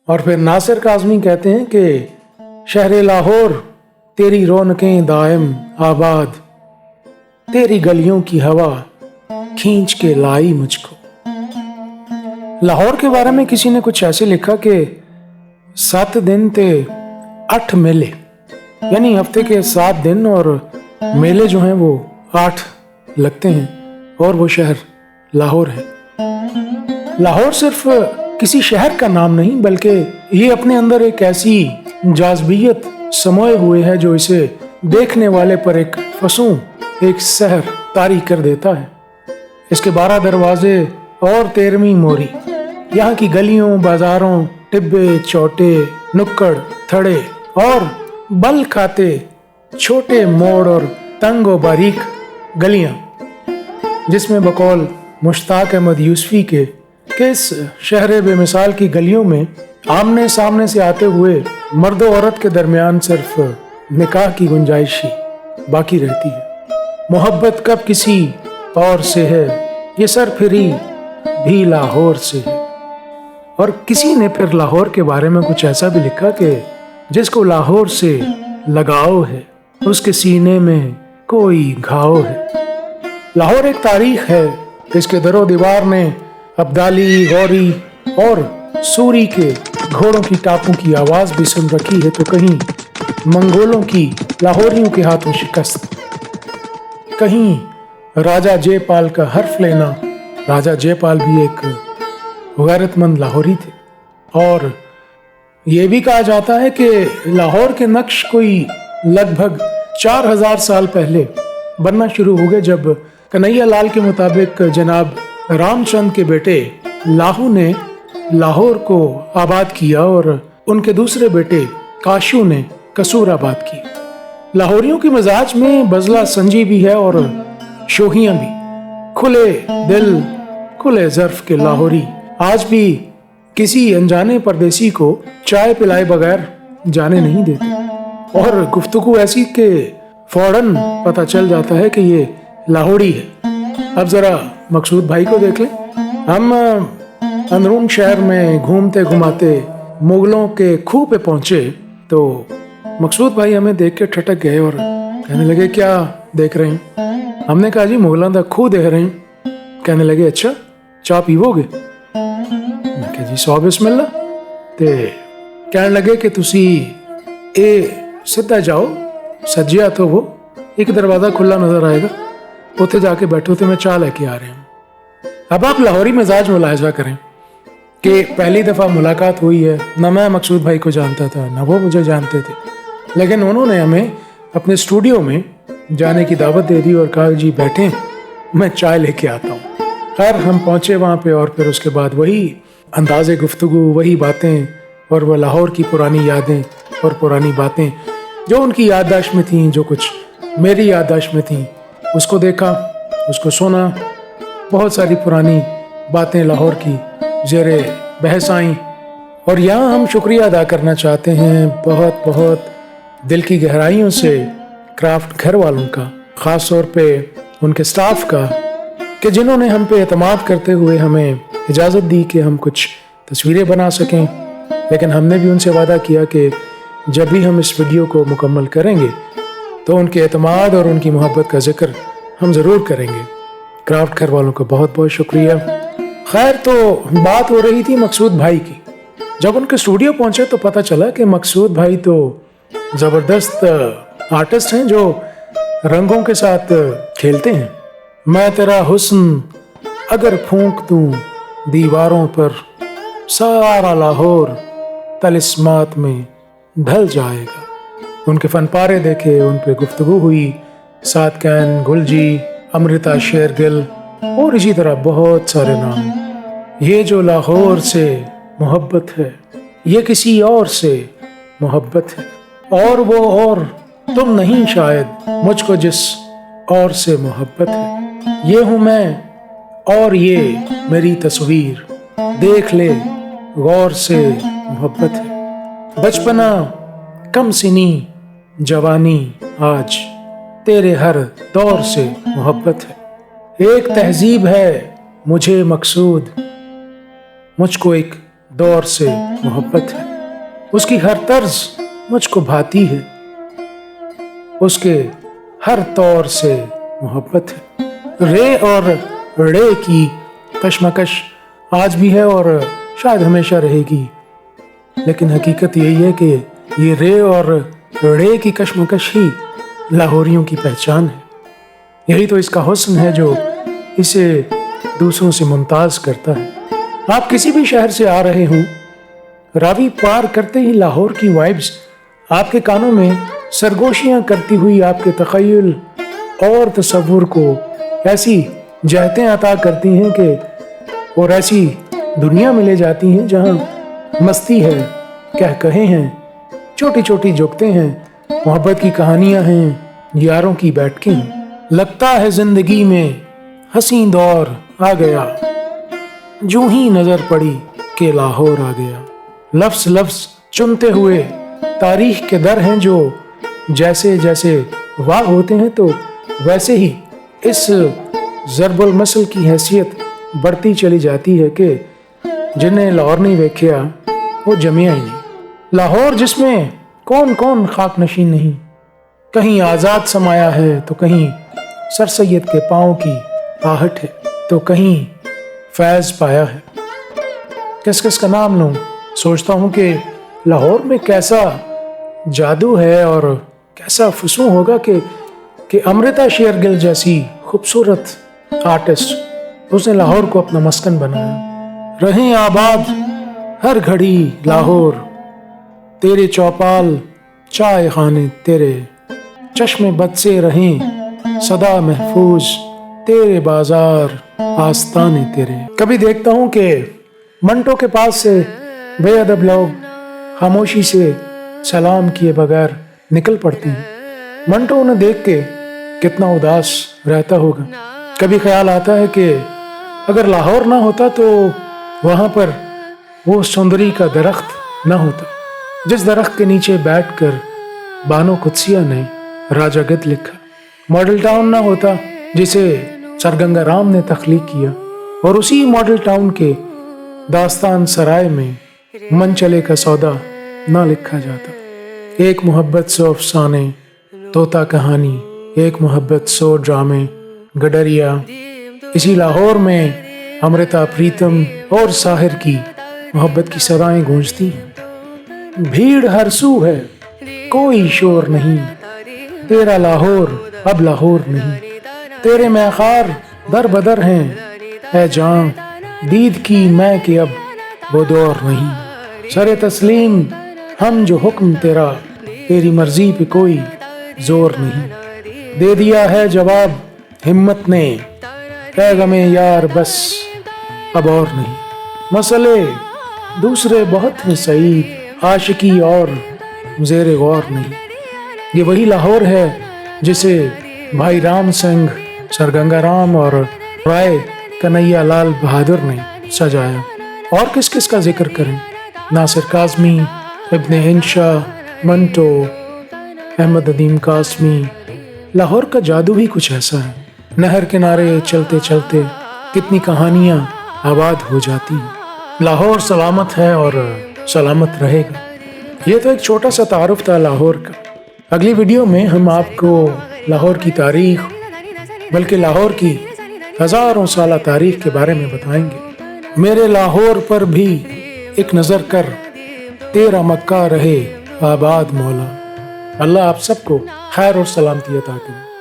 اور پھر ناصر کاظمی کہتے ہیں کہ شہر لاہور تیری رونقیں دائم آباد، تیری گلیوں کی ہوا کھینچ کے لائی مجھ کو۔ لاہور کے بارے میں کسی نے کچھ ایسے لکھا کہ 7 دن تے 8 میلے، یعنی ہفتے کے 7 دن اور میلے جو ہیں وہ 8 لگتے ہیں، اور وہ شہر لاہور ہے۔ لاہور صرف کسی شہر کا نام نہیں، بلکہ یہ اپنے اندر ایک ایسی جاذبیت سموئے ہوئے ہے جو اسے دیکھنے والے پر ایک فسوں، ایک سحر طاری کر دیتا ہے۔ اس کے 12 دروازے اور 13ویں موری، یہاں کی گلیوں، بازاروں، ٹبے، چوٹے، نکڑ، تھڑے اور بل کھاتے چھوٹے موڑ اور تنگ و باریک گلیاں، جس میں بقول مشتاق احمد یوسفی کے اس شہر بے مثال کی گلیوں میں آمنے سامنے سے آتے ہوئے مرد و عورت کے درمیان صرف نکاح کی گنجائش ہی باقی رہتی ہے۔ محبت کب کسی اور سے ہے، یہ سر پھری بھی لاہور سے ہے۔ اور کسی نے پھر لاہور کے بارے میں کچھ ایسا بھی لکھا کہ جس کو لاہور سے لگاؤ ہے، اس کے سینے میں کوئی گھاؤ ہے۔ لاہور ایک تاریخ ہے، اس کے در و دیوار نے ابدالی، غوری اور سوری کے گھوڑوں کی ٹاپوں کی آواز بھی سن رکھی ہے، تو کہیں منگولوں کی لاہوریوں کے ہاتھوں شکست، کہیں راجہ جے پال کا حرف لینا۔ راجہ جے پال بھی ایک غیرت مند لاہوری تھے، اور یہ بھی کہا جاتا ہے کہ لاہور کے نقش کوئی لگ بھگ 4000 سال پہلے بننا شروع ہو گئے، جب کنہیا لال کے مطابق جناب رام چند کے بیٹے لاہو نے لاہور کو آباد کیا، اور ان کے دوسرے بیٹے کاشو نے قصور آباد کی۔ لاہوریوں کی مزاج میں بزلہ سنجی بھی ہے اور شوخیاں بھی۔ کھلے دل، کھلے ظرف کے لاہوری آج بھی کسی انجانے پردیسی کو چائے پلائے بغیر جانے نہیں دیتے، اور گفتگو ایسی کہ فوراً پتہ چل جاتا ہے کہ یہ لاہوری ہے۔ اب ذرا مقصود بھائی کو دیکھ لیں۔ ہم اندرون شہر میں گھومتے گھماتے مغلوں کے کھوہ پہ پہنچے تو مقصود بھائی ہمیں دیکھ کے ٹھٹک گئے اور کہنے لگے کیا دیکھ رہے ہیں؟ ہم نے کہا جی مغلوں دا کھوہ دیکھ رہے ہیں۔ کہنے لگے اچھا چاہ پیو گے؟ میں کہا جی 100 بسم اللہ۔ تے کہنے لگے کہ تسی اے سدھا جاؤ، سجیا تو وہ ایک دروازہ کھلا نظر آئے گا، اتنے جا کے بیٹھو تو میں چائے لے کے آ رہے ہوں۔ اب آپ لاہوری مزاج ملاحظہ کریں کہ پہلی دفعہ ملاقات ہوئی ہے، نہ میں مقصود بھائی کو جانتا تھا نہ وہ مجھے جانتے تھے، لیکن انہوں نے ہمیں اپنے اسٹوڈیو میں جانے کی دعوت دے دی اور کہا جی بیٹھیں میں چائے لے کے آتا ہوں۔ خیر ہم پہنچے وہاں پہ، اور پھر اس کے بعد وہی انداز گفتگو، وہی باتیں، اور وہ لاہور کی پرانی یادیں اور پرانی باتیں جو ان کی یادداشت میں تھیں، جو کچھ میری یادداشت میں تھیں، اس کو دیکھا، اس کو سنا۔ بہت ساری پرانی باتیں لاہور کی زیر بحث آئیں، اور یہاں ہم شکریہ ادا کرنا چاہتے ہیں بہت بہت دل کی گہرائیوں سے کرافٹ گھر والوں کا، خاص طور پہ ان کے سٹاف کا، کہ جنہوں نے ہم پہ اعتماد کرتے ہوئے ہمیں اجازت دی کہ ہم کچھ تصویریں بنا سکیں۔ لیکن ہم نے بھی ان سے وعدہ کیا کہ جب بھی ہم اس ویڈیو کو مکمل کریں گے تو ان کے اعتماد اور ان کی محبت کا ذکر ہم ضرور کریں گے۔ کرافٹ گھر والوں کا بہت بہت شکریہ۔ خیر تو بات ہو رہی تھی مقصود بھائی کی۔ جب ان کے اسٹوڈیو پہنچے تو پتہ چلا کہ مقصود بھائی تو زبردست آرٹسٹ ہیں جو رنگوں کے ساتھ کھیلتے ہیں۔ میں تیرا حسن اگر پھونک دوں دیواروں پر، سارا لاہور طلسمات میں ڈھل جائے گا۔ ان کے فن پارے دیکھے، ان پہ گفتگو ہوئی، سات کین، گل جی، امرتا شیرگل اور اسی طرح بہت سارے نام۔ یہ جو لاہور سے محبت ہے، یہ کسی اور سے محبت ہے، اور وہ اور تم نہیں شاید مجھ کو جس اور سے محبت ہے۔ یہ ہوں میں اور یہ میری تصویر، دیکھ لے غور سے محبت ہے۔ بچپنا کم سنی جوانی آج، تیرے ہر دور سے محبت ہے۔ ایک تہذیب ہے مجھے مقصود، مجھ کو ایک دور سے محبت ہے، اس کی ہر طرز مجھ کو بھاتی ہے، اس کے ہر طور سے محبت ہے۔ رے اور ڑے کی کشمکش آج بھی ہے اور شاید ہمیشہ رہے گی، لیکن حقیقت یہی ہے کہ یہ رے اور ڑے کی کشمکش ہی لاہوریوں کی پہچان ہے۔ یہی تو اس کا حسن ہے جو اسے دوسروں سے ممتاز کرتا ہے۔ آپ کسی بھی شہر سے آ رہے ہوں، راوی پار کرتے ہی لاہور کی وائبز آپ کے کانوں میں سرگوشیاں کرتی ہوئی آپ کے تخیل اور تصور کو ایسی جہتیں عطا کرتی ہیں کہ اور ایسی دنیا میں لے جاتی ہیں جہاں مستی ہے، کہے ہیں، چھوٹی چھوٹی جگتیں ہیں، محبت کی کہانیاں ہیں، یاروں کی بیٹھکیں ہیں۔ لگتا ہے زندگی میں حسین دور آ گیا، جو ہی نظر پڑی کہ لاہور آ گیا۔ لفظ لفظ چنتے ہوئے تاریخ کے در ہیں جو جیسے جیسے واہ ہوتے ہیں تو ویسے ہی اس ضرب المثل کی حیثیت بڑھتی چلی جاتی ہے کہ جنہیں لاہور نہیں ویکھیا وہ جمیا ہی نہیں۔ لاہور جس میں کون کون خاک نشین نہیں، کہیں آزاد سمایا ہے تو کہیں سر سید کے پاؤں کی آہٹ ہے تو کہیں فیض پایا ہے۔ کس کس کا نام لوں؟ سوچتا ہوں کہ لاہور میں کیسا جادو ہے اور کیسا فسوں ہوگا کہ امرتا شیرگل جیسی خوبصورت آرٹسٹ اس نے لاہور کو اپنا مسکن بنایا۔ رہیں آباد ہر گھڑی لاہور، تیرے چوپال چائے خانے تیرے، چشم بد سے رہیں صدا محفوظ، تیرے بازار آستانے تیرے۔ کبھی دیکھتا ہوں کہ منٹو کے پاس سے بے ادب لوگ خاموشی سے سلام کیے بغیر نکل پڑتے ہیں۔ منٹو انہیں دیکھ کے کتنا اداس رہتا ہوگا۔ کبھی خیال آتا ہے کہ اگر لاہور نہ ہوتا تو وہاں پر وہ سندری کا درخت نہ ہوتا جس درخت کے نیچے بیٹھ کر بانو قدسیہ نے راجہ گد لکھا، ماڈل ٹاؤن نہ ہوتا جسے سر گنگا رام نے تخلیق کیا، اور اسی ماڈل ٹاؤن کے داستان سرائے میں من چلے کا سودا نہ لکھا جاتا۔ ایک محبت سو افسانے طوطا کہانی، ایک محبت سو ڈرامے گڈریا، اسی لاہور میں امرتا پریتم اور ساحر کی محبت کی صدائیں گونجتی ہیں۔ بھیڑ ہر سو ہے کوئی شور نہیں، تیرا لاہور اب لاہور نہیں، تیرے میخار در بدر ہیں، اے جان دید کی میں کہ اب وہ دور نہیں۔ سر تسلیم ہم جو حکم تیرا، تیری مرضی پہ کوئی زور نہیں، دے دیا ہے جواب ہمت نے، اے غم یار بس اب اور نہیں۔ مسئلے دوسرے بہت ہیں سعید، عاشقی اور زیر غور نہیں۔ یہ وہی لاہور ہے جسے بھائی رام سنگھ، سر گنگا رام اور رائے کنہیا لال بہادر نے سجایا۔ اور کس کس کا ذکر کریں؟ ناصر کاظمی، ابن انشا، منٹو، احمد ندیم قاسمی۔ لاہور کا جادو ہی کچھ ایسا ہے، نہر کنارے چلتے چلتے کتنی کہانیاں آباد ہو جاتی ہیں۔ لاہور سلامت ہے اور سلامت رہے گا۔ یہ تو ایک چھوٹا سا تعارف تھا لاہور کا۔ اگلی ویڈیو میں ہم آپ کو لاہور کی تاریخ، بلکہ لاہور کی ہزاروں سالہ تاریخ کے بارے میں بتائیں گے۔ میرے لاہور پر بھی ایک نظر کر، تیرا مکہ رہے آباد مولا۔ اللہ آپ سب کو خیر اور سلامتی عطا کرے۔